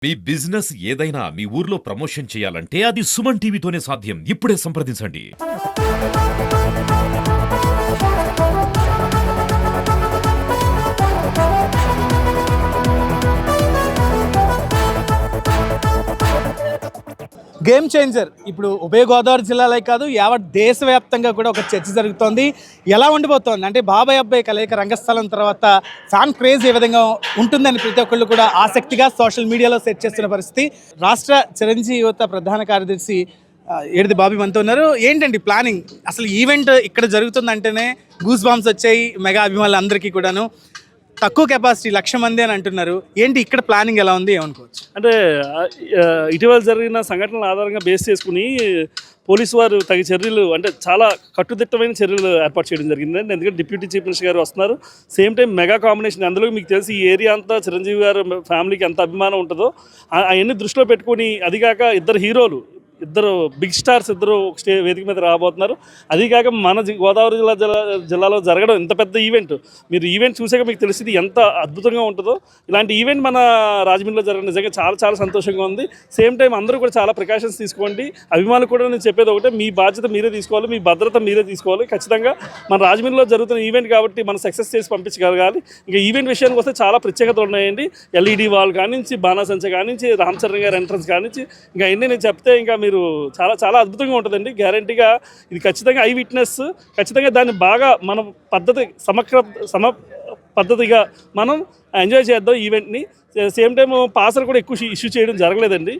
మీ business ఏదైనా మీ ఊర్లో promotion చేయాలంటే అది సుమన్ టీవీతోనే సాధ్యం. ఇప్పుడే సంప్రదించండి. గేమ్ చేంజర్ ఇప్పుడు ఉభయ గోదావరి జిల్లాలే కాదు యావత్ దేశవ్యాప్తంగా కూడా ఒక చర్చ జరుగుతోంది. ఎలా ఉండిపోతుంది అంటే బాబాయ్ అబ్బాయి కలయిక రంగస్థలం తర్వాత ఫ్యాన్ క్రేజ్ ఏ విధంగా ఉంటుందని ప్రతి ఒక్కళ్ళు కూడా ఆసక్తిగా సోషల్ మీడియాలో సెట్ చేస్తున్న పరిస్థితి. రాష్ట్ర చిరంజీవి యువత ప్రధాన కార్యదర్శి ఏడిది బాబీ మనతో ఉన్నారు. ఏంటండి ప్లానింగ్? అసలు ఈవెంట్ ఇక్కడ జరుగుతుందంటేనే గూస్ బాంబ్స్ వచ్చాయి మెగా అభిమానులు అందరికీ కూడాను. తక్కువ కెపాసిటీ 1,00,000 మంది అని అంటున్నారు. ఏంటి ఇక్కడ ప్లానింగ్ ఎలా ఉంది ఏమనుకోవచ్చు? అంటే ఇటీవల జరిగిన సంఘటనల ఆధారంగా బేస్ చేసుకుని పోలీసు వారు తగిన చర్యలు అంటే చాలా కట్టుదిట్టమైన చర్యలు ఏర్పాటు చేయడం జరిగిందండి. ఎందుకంటే డిప్యూటీ చీఫ్ మినిస్టర్ గారు వస్తున్నారు. Same time mega combination. అందులో మీకు తెలిసి ఈ ఏరియా అంతా చిరంజీవి గారు ఫ్యామిలీకి ఎంత అభిమానం ఉంటుందో అవన్నీ దృష్టిలో పెట్టుకొని, అదిగాక ఇద్దరు బిగ్ స్టార్స్ ఇద్దరు వేదిక మీద రాబోతున్నారు. అదిగాక మన గోదావరి జిల్లాలో జరగడం ఇంత పెద్ద ఈవెంట్. మీరు ఈవెంట్ చూసాక మీకు తెలిసింది ఎంత అద్భుతంగా ఉంటుందో. ఇలాంటి ఈవెంట్ మన రాజమండ్రిలో జరగడం నిజంగా చాలా చాలా సంతోషంగా ఉంది. సేమ్ టైం అందరూ కూడా చాలా ప్రికాషన్స్ తీసుకోండి. అభిమానులు కూడా నేను చెప్పేది ఒకటే, మీ బాధ్యత మీరే తీసుకోవాలి, మీ భద్రత మీరే తీసుకోవాలి. ఖచ్చితంగా మన రాజమండ్రిలో జరుగుతున్న ఈవెంట్ కాబట్టి మనం సక్సెస్ చేసి పంపించగలగాలి. ఇంకా ఈవెంట్ విషయానికి వస్తే చాలా ప్రత్యేకతలు ఉన్నాయండి. ఎల్ఈడి వాల్ కానించి, బాణాసంచ కానించి, రామ్ చరణ్ గారి ఎంట్రన్స్ కానించి, ఇంకా అన్నీ నేను చెప్తే ఇంకా మీరు చాలా చాలా అద్భుతంగా ఉంటుందండి. గ్యారంటీగా ఇది ఖచ్చితంగా ఐ విట్నెస్. ఖచ్చితంగా దాన్ని బాగా మనం పద్ధతిగా మనం ఎంజాయ్ చేద్దాం ఈవెంట్ని. సేమ్ టైం పాసలు కూడా ఎక్కువ ఇష్యూ చేయడం జరగలేదండి.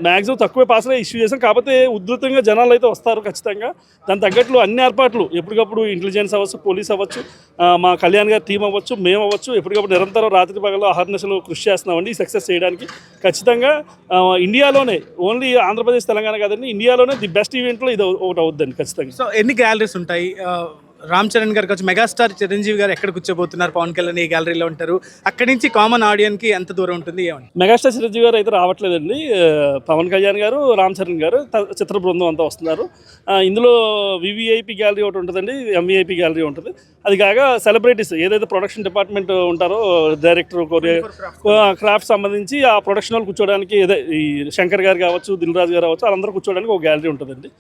మ్యాక్సిమం తక్కువే పాసలే ఇష్యూ చేసాం. కాకపోతే ఉధృతంగా జనాలు అయితే వస్తారు ఖచ్చితంగా. దాని తగ్గట్లు అన్ని ఏర్పాట్లు ఎప్పటికప్పుడు ఇంటెలిజెన్స్ అవ్వచ్చు, పోలీస్ అవ్వచ్చు, మా కళ్యాణ్ గారి టీం అవ్వచ్చు, మేము అవ్వచ్చు, ఎప్పటికప్పుడు నిరంతరం రాత్రి పగలు అహర్నిశలు కృషి చేస్తున్నామండి సక్సెస్ చేయడానికి. ఖచ్చితంగా ఇండియాలోనే, ఓన్లీ ఆంధ్రప్రదేశ్ తెలంగాణ కాదండి, ఇండియాలోనే ది బెస్ట్ ఈవెంట్లో ఇది ఒకటి అవుద్దండి ఖచ్చితంగా. సో ఎన్ని గ్యాలరీస్ ఉంటాయి? రామ్ చరణ్ గారికి వచ్చి మెగాస్టార్ చిరంజీవి గారు ఎక్కడ కూర్చోబోతున్నారు? పవన్ కళ్యాణ్ ఈ గ్యాలరీలో ఉంటారు. అక్కడి నుంచి కామన్ ఆడియన్కి ఎంత దూరం ఉంటుంది? ఏమని మెగాస్టార్ చిరంజీవి గారు అయితే రావట్లేదండి. పవన్ కళ్యాణ్ గారు, రామ్ చరణ్ గారు, చిత్ర బృందం అంతా వస్తున్నారు. ఇందులో వివిఐపి గ్యాలరీ ఒకటి ఉంటుందండి, ఎంవిఐపి గ్యాలరీ ఉంటుంది. అది కాక సెలబ్రిటీస్ ఏదైతే ప్రొడక్షన్ డిపార్ట్మెంట్ ఉంటారో, డైరెక్టర్, క్రాఫ్ట్ సంబంధించి ఆ ప్రొడక్షన్ వాళ్ళు కూర్చోడానికి, ఈ శంకర్ గారు కావచ్చు, దిల్ రాజు గారు కావచ్చు, వాళ్ళందరూ కూర్చోడానికి ఒక గ్యాలరీ ఉంటుందండి.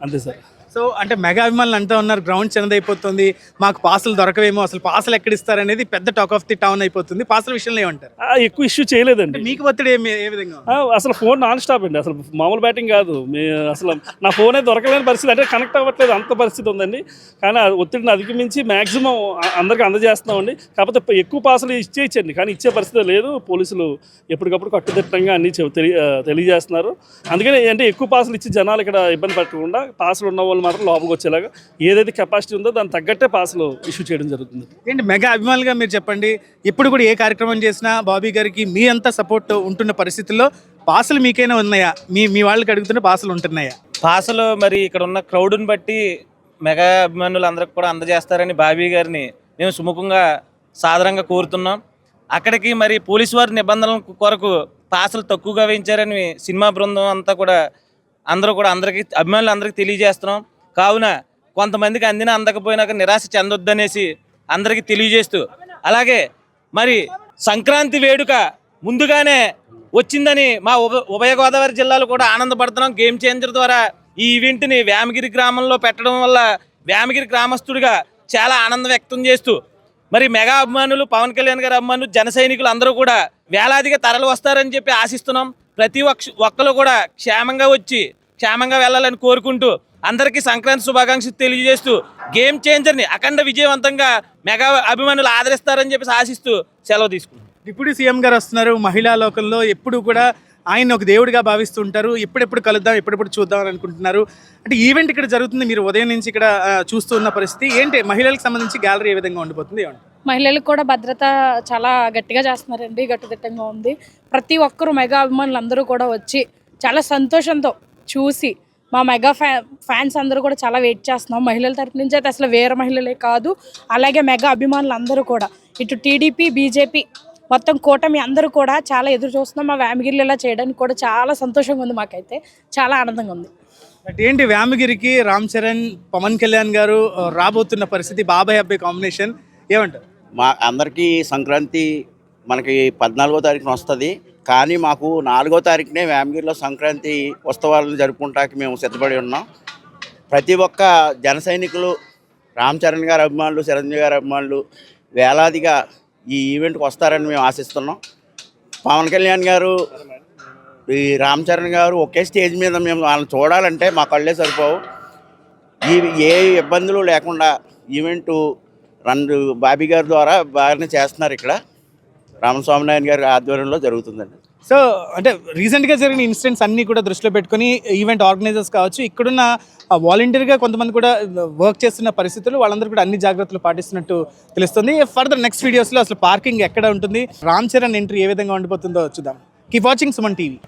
అంతే సార్. సో అంటే మెగా అభిమానులు అంతా ఉన్నారు, గ్రౌండ్ చిన్నదైపోతుంది, మాకు పాసులు దొరకవేమో, అసలు పాసులు ఎక్కడ ఇస్తారనేది పెద్ద టాక్ ఆఫ్ ది టౌన్ అయిపోతుంది. పాసుల విషయంలో ఏమంటారు? ఎక్కువ ఇష్యూ చేయలేదండి. మీకు ఒత్తిడి ఏ విధంగా? అసలు ఫోన్ నాన్ స్టాప్ అండి. అసలు మామూలు బ్యాటింగ్ కాదు. అసలు నా ఫోన్ అయితే దొరకలేని పరిస్థితి, అంటే కనెక్ట్ అవ్వట్లేదు అంత పరిస్థితి ఉందండి. కానీ ఒత్తిడిని అధిగమించి మ్యాక్సిమం అందరికీ అందజేస్తున్నామండి. కాకపోతే ఎక్కువ పాసులు ఇచ్చేయచ్చండి, కానీ ఇచ్చే పరిస్థితి లేదు. పోలీసులు ఎప్పటికప్పుడు కట్టుదిట్టంగా అన్నీ తెలియజేస్తున్నారు. అందుకని అంటే ఎక్కువ పాసులు ఇచ్చి జనాలు ఇక్కడ ఇబ్బంది పడకుండా, పాసులు ఉన్న వాళ్ళు మాత్రం లోపలికి వచ్చేలాగా ఏదైతే కెపాసిటీ ఉందో దాన్ని తగ్గట్టే పాసులు ఇష్యూ చేయడం జరుగుతుంది. ఏంటి మెగా అభిమానులుగా మీరు చెప్పండి, ఇప్పుడు కూడా ఏ కార్యక్రమం చేసినా బాబీ గారికి మీ అంతా సపోర్ట్ ఉంటున్న పరిస్థితుల్లో పాసులు మీకైనా ఉన్నాయా? మీ వాళ్ళకి అడుగుతున్న పాసులు ఉంటున్నాయా? పాసులు మరి ఇక్కడ ఉన్న క్రౌడ్ని బట్టి మెగా అభిమానులు అందరికి కూడా అందజేస్తారని బాబీ గారిని మేము సుముఖంగా సాదరంగా కోరుతున్నాం. అక్కడికి మరి పోలీసు వారి నిబంధనల కొరకు పాసులు తక్కువగా వేయించారని సినిమా బృందం అంతా కూడా అందరికీ అభిమానులు అందరికీ తెలియజేస్తున్నాం. కావున కొంతమందికి అందకపోయినాక నిరాశ చెందొద్దనేసి అందరికీ తెలియజేస్తూ, అలాగే మరి సంక్రాంతి వేడుక ముందుగానే వచ్చిందని మా ఉభయ గోదావరి జిల్లాలో కూడా ఆనందపడుతున్నాం. గేమ్ చేంజర్ ద్వారా ఈ ఈవెంట్ని వేమగిరి గ్రామంలో పెట్టడం వల్ల వేమగిరి గ్రామస్తుడిగా చాలా ఆనందం వ్యక్తం చేస్తూ, మరి మెగా అభిమానులు, పవన్ కళ్యాణ్ గారి అభిమానులు, జన సైనికులు అందరూ కూడా వేలాదిగా తరలి వస్తారని చెప్పి ఆశిస్తున్నాం. ప్రతి ఒక్కరు కూడా క్షేమంగా వచ్చి క్షేమంగా వెళ్ళాలని కోరుకుంటూ, అందరికీ సంక్రాంతి శుభాకాంక్షలు తెలియజేస్తూ, గేమ్ చేంజర్ని అఖండ విజయవంతంగా మెగా అభిమానులు ఆదరిస్తారని చెప్పి ఆశిస్తూ సెలవు తీసుకుంటాం. డిప్యూటీ సీఎం గారు వస్తున్నారు. మహిళా లోకంలో ఎప్పుడు కూడా ఆయన ఒక దేవుడిగా భావిస్తుంటారు. ఎప్పుడెప్పుడు కలుద్దాం, ఎప్పుడెప్పుడు చూద్దాం అని అనుకుంటున్నారు. అంటే ఈవెంట్ ఇక్కడ జరుగుతుంది, మీరు ఉదయం నుంచి ఇక్కడ చూస్తూ ఉన్న పరిస్థితి ఏంటి? మహిళలకు సంబంధించి గ్యాలరీ ఏ విధంగా ఉండిపోతుంది? మహిళలకు కూడా భద్రత చాలా గట్టిగా చేస్తున్నారండి, గట్టుదిట్టంగా ఉంది. ప్రతి ఒక్కరు మెగా అభిమానులు అందరూ కూడా వచ్చి చాలా సంతోషంతో చూసి, మా మెగా ఫ్యాన్స్ అందరూ కూడా చాలా వెయిట్ చేస్తున్నాం. మహిళల తరపు నుంచి అయితే అసలు వేరే మహిళలే కాదు, అలాగే మెగా అభిమానులు అందరూ కూడా, ఇటు టీడీపీ, బీజేపీ మొత్తం కూటమి అందరూ కూడా చాలా ఎదురు చూస్తున్నాం. మా వేమగిరిలో ఇలా చేయడానికి కూడా చాలా సంతోషంగా ఉంది, మాకైతే చాలా ఆనందంగా ఉంది. ఏంటి వేమగిరికి రామ్ చరణ్, పవన్ కళ్యాణ్ గారు రాబోతున్న పరిస్థితి, బాబాయ్ అబ్బాయి కాంబినేషన్ ఏమంటారు? మా అందరికీ సంక్రాంతి మనకి 14వ తారీఖున వస్తుంది. కానీ మాకు 4వ తారీఖునే వేమగిరిలో సంక్రాంతి ఉత్సవాలను జరుపుకుంటానికి మేము సిద్ధపడి ఉన్నాం. ప్రతి ఒక్క జన సైనికులు, రామ్ చరణ్ గారి అభిమానులు, చిరంజీవి గారి అభిమానులు వేలాదిగా ఈ ఈవెంట్కి వస్తారని మేము ఆశిస్తున్నాం. పవన్ కళ్యాణ్ గారు, ఈ రామ్ చరణ్ గారు ఒకే స్టేజ్ మీద మేము వాళ్ళని చూడాలంటే మా కళ్ళే సరిపోవు. ఏ ఇబ్బందులు లేకుండా ఈవెంటు బాబీ గారి ద్వారా బాగానే చేస్తున్నారు. ఇక్కడ రామస్వామినారాయణ గారి ఆధ్వర్యంలో జరుగుతుందండి. సో అంటే రీసెంట్గా జరిగిన ఇన్సిడెంట్స్ అన్నీ కూడా దృష్టిలో పెట్టుకుని ఈవెంట్ ఆర్గనైజర్స్ కావచ్చు, ఇక్కడున్న వాలంటీర్గా కొంతమంది కూడా వర్క్ చేస్తున్న పరిస్థితులు, వాళ్ళందరూ కూడా అన్ని జాగ్రత్తలు పాటిస్తున్నట్టు తెలుస్తుంది. ఫర్దర్ నెక్స్ట్ వీడియోస్లో అసలు పార్కింగ్ ఎక్కడ ఉంటుంది, రామ్ చరణ్ ఎంట్రీ ఏ విధంగా ఉండిపోతుందో చూద్దాం. Keep watching Suman TV.